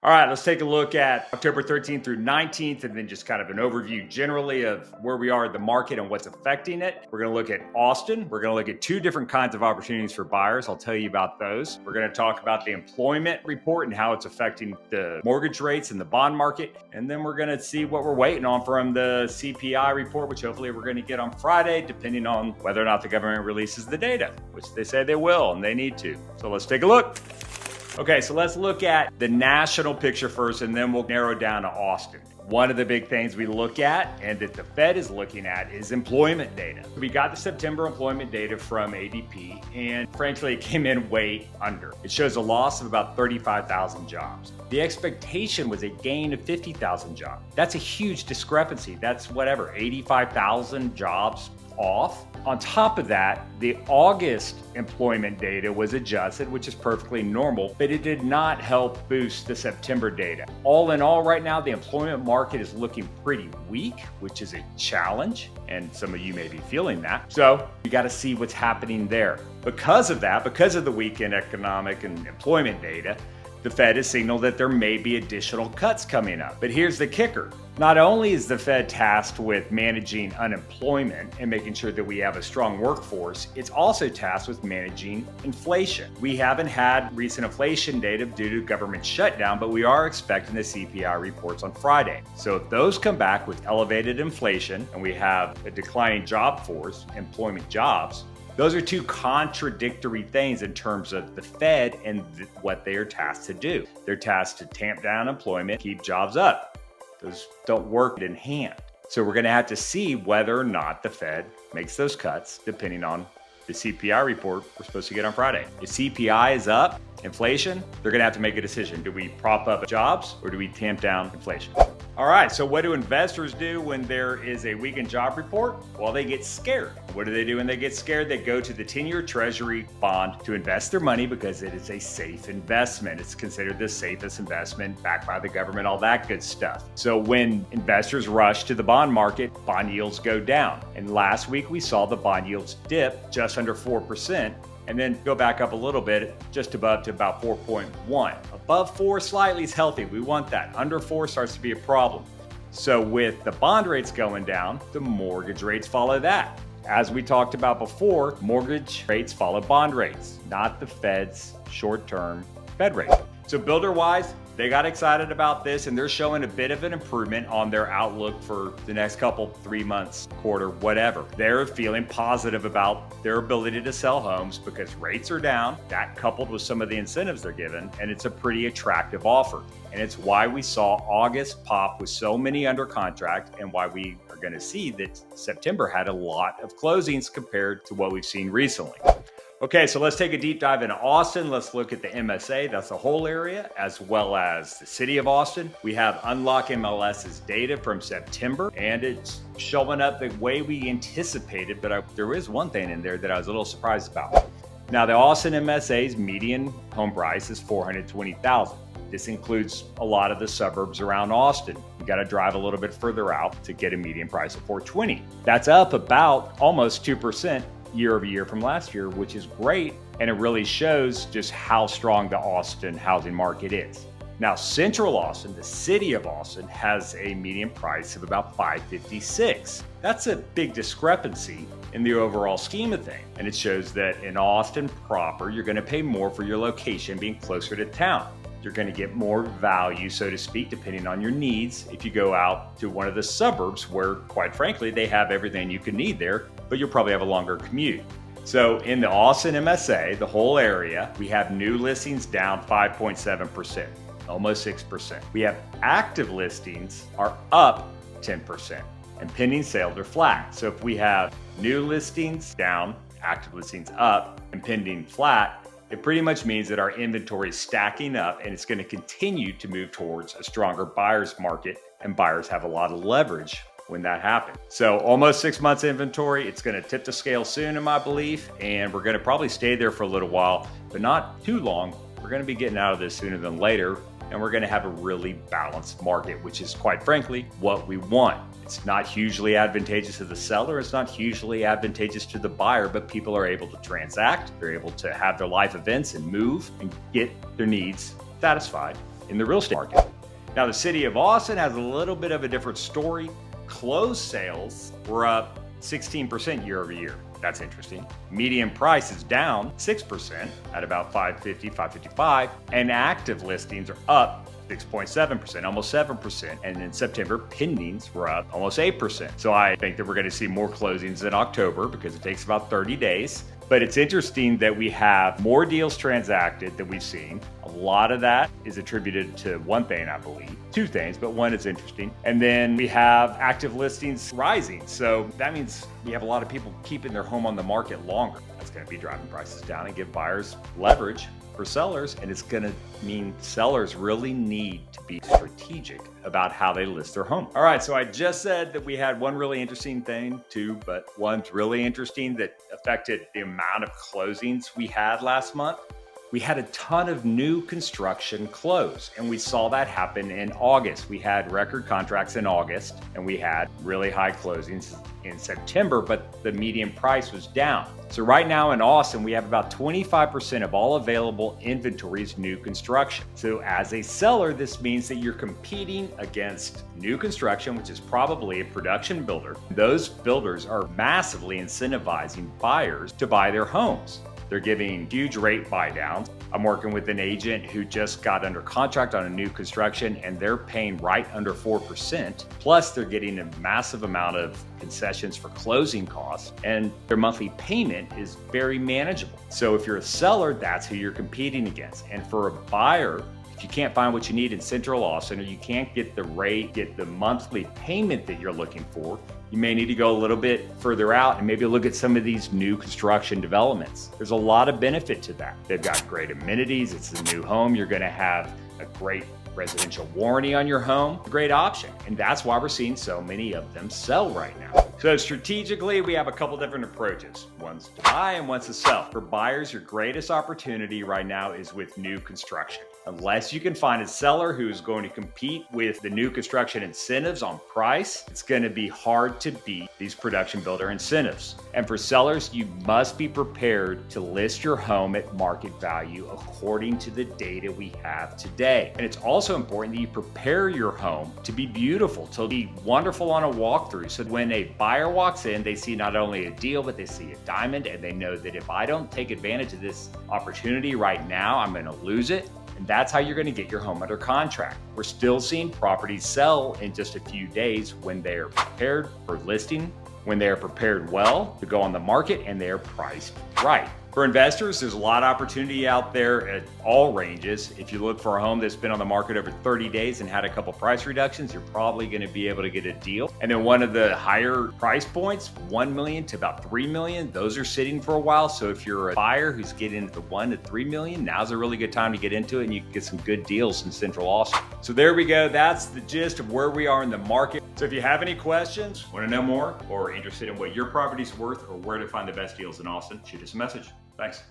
All right, let's take a look at October 13th through 19th, and then just kind of an overview generally of where we are in the market and what's affecting it. We're going to look at Austin. We're going to look at two different kinds of opportunities for buyers. I'll tell you about those. We're going to talk about the employment report and how it's affecting the mortgage rates and the bond market. And then we're going to see what we're waiting on from the CPI report, which hopefully we're going to get on Friday, depending on whether or not the government releases the data, which they say they will, and they need to. So let's take a look. Okay, so let's look at the national picture first, and then we'll narrow down to Austin. One of the big things we look at, and that the Fed is looking at, is employment data. We got the September employment data from ADP, and frankly, it came in way under. It shows a loss of about 35,000 jobs. The expectation was a gain of 50,000 jobs. That's a huge discrepancy. That's 85,000 jobs off. On top of that, the August employment data was adjusted, which is perfectly normal, but it did not help boost the September data. All in all, right now, the employment market is looking pretty weak, which is a challenge, and some of you may be feeling that. So you got to see what's happening there. Because of that, because of the weakened economic and employment data, the Fed has signaled that there may be additional cuts coming up. But here's the kicker. Not only is the Fed tasked with managing unemployment and making sure that we have a strong workforce, it's also tasked with managing inflation. We haven't had recent inflation data due to government shutdown, but we are expecting the CPI reports on Friday. So if those come back with elevated inflation and we have a declining job force, employment jobs, those are two contradictory things in terms of the Fed and what they are tasked to do. They're tasked to tamp down employment, keep jobs up. Those don't work in hand. So we're going to have to see whether or not the Fed makes those cuts depending on the CPI report we're supposed to get on Friday. If CPI is up, inflation, they're going to have to make a decision. Do we prop up jobs or do we tamp down inflation? All right, so what do investors do when there is a weakened job report? Well, they get scared. What do they do when they get scared? They go to the 10-year Treasury bond to invest their money because it is a safe investment. It's considered the safest investment backed by the government, all that good stuff. So when investors rush to the bond market, bond yields go down. And last week we saw the bond yields dip just under 4%. And then go back up a little bit, just above to about 4.1. Above 4 slightly is healthy. We want that. Under 4 starts to be a problem. So with the bond rates going down, the mortgage rates follow that. As we talked about before, mortgage rates follow bond rates, not the Fed's short-term Fed rate. So builder-wise, they got excited about this and they're showing a bit of an improvement on their outlook for the next couple, 3 months, quarter, whatever. They're feeling positive about their ability to sell homes because rates are down, that coupled with some of the incentives they're given, and it's a pretty attractive offer. And it's why we saw August pop with so many under contract and why we are going to see that September had a lot of closings compared to what we've seen recently. Okay, so let's take a deep dive into Austin. Let's look at the MSA, that's the whole area, as well as the city of Austin. We have Unlock MLS's data from September, and it's showing up the way we anticipated, but there is one thing in there that I was a little surprised about. Now, the Austin MSA's median home price is $420,000. This includes a lot of the suburbs around Austin. You got to drive a little bit further out to get a median price of $420,000. That's up about almost 2% year over year from last year, which is great. And it really shows just how strong the Austin housing market is. Now, Central Austin, the city of Austin, has a median price of about $556,000. That's a big discrepancy in the overall scheme of things. And it shows that in Austin proper, you're going to pay more for your location being closer to town. You're going to get more value, so to speak, depending on your needs if you go out to one of the suburbs where, quite frankly, they have everything you can need there, but you'll probably have a longer commute. So in the Austin MSA, the whole area, we have new listings down 5.7%, almost 6%. We have active listings are up 10%, and pending sales are flat. So if we have new listings down, active listings up, and pending flat, it pretty much means that our inventory is stacking up and it's going to continue to move towards a stronger buyer's market, and buyers have a lot of leverage when that happens. So almost 6 months inventory, it's going to tip the scale soon in my belief, and we're going to probably stay there for a little while, but not too long. We're going to be getting out of this sooner than later, and we're going to have a really balanced market, which is quite frankly what we want. It's not hugely advantageous to the seller, it's not hugely advantageous to the buyer, but people are able to transact, they're able to have their life events and move and get their needs satisfied. in the real estate market. Now, the city of Austin has a little bit of a different story. Closed sales were up 16% year over year. That's interesting. Median price is down 6% at about 550, 555, and active listings are up 6.7%, almost 7%. And in September, pendings were up almost 8%. So I think that we're going to see more closings in October because it takes about 30 days. But it's interesting that we have more deals transacted than we've seen. A lot of that is attributed to one thing, I believe. Two things, but one is interesting. And then we have active listings rising. So that means we have a lot of people keeping their home on the market longer. That's going to be driving prices down and give buyers leverage for sellers. And it's going to mean sellers really need to be strategic about how they list their home. All right, so I just said that we had one really interesting thing, two, but one's really interesting that affected the amount of closings we had last month. We had a ton of new construction close, and we saw that happen in August. We had record contracts in August, and we had really high closings in September, but the median price was down. So right now in Austin, we have about 25% of all available inventory is new construction. So as a seller, this means that you're competing against new construction, which is probably a production builder. Those builders are massively incentivizing buyers to buy their homes. They're giving huge rate buy downs. I'm working with an agent who just got under contract on a new construction, and they're paying right under 4%. Plus, they're getting a massive amount of concessions for closing costs, and their monthly payment is very manageable. So if you're a seller, that's who you're competing against. And for a buyer, if you can't find what you need in Central Austin, or you can't get the rate, get the monthly payment that you're looking for, you may need to go a little bit further out and maybe look at some of these new construction developments. There's a lot of benefit to that. They've got great amenities. It's a new home. You're going to have a great residential warranty on your home. A great option. And that's why we're seeing so many of them sell right now. So strategically, we have a couple different approaches. One's to buy and one's to sell. For buyers, your greatest opportunity right now is with new construction. Unless you can find a seller who's going to compete with the new construction incentives on price, it's going to be hard to beat these production builder incentives. And for sellers, you must be prepared to list your home at market value according to the data we have today. And it's also important that you prepare your home to be beautiful, to be wonderful on a walkthrough. So when a buyer walks in, they see not only a deal, but they see a diamond, and they know that if I don't take advantage of this opportunity right now, I'm going to lose it. And that's how you're going to get your home under contract. We're still seeing properties sell in just a few days when they are prepared for listing, when they are prepared well to go on the market, and they are priced right. For investors, there's a lot of opportunity out there at all ranges. If you look for a home that's been on the market over 30 days and had a couple price reductions, you're probably going to be able to get a deal. And then one of the higher price points, 1 million to about 3 million, those are sitting for a while. So if you're a buyer who's getting into the 1 to 3 million, now's a really good time to get into it, and you can get some good deals in Central Austin. So there we go. That's the gist of where we are in the market. So if you have any questions, want to know more, or interested in what your property's worth or where to find the best deals in Austin, shoot us a message. Thanks.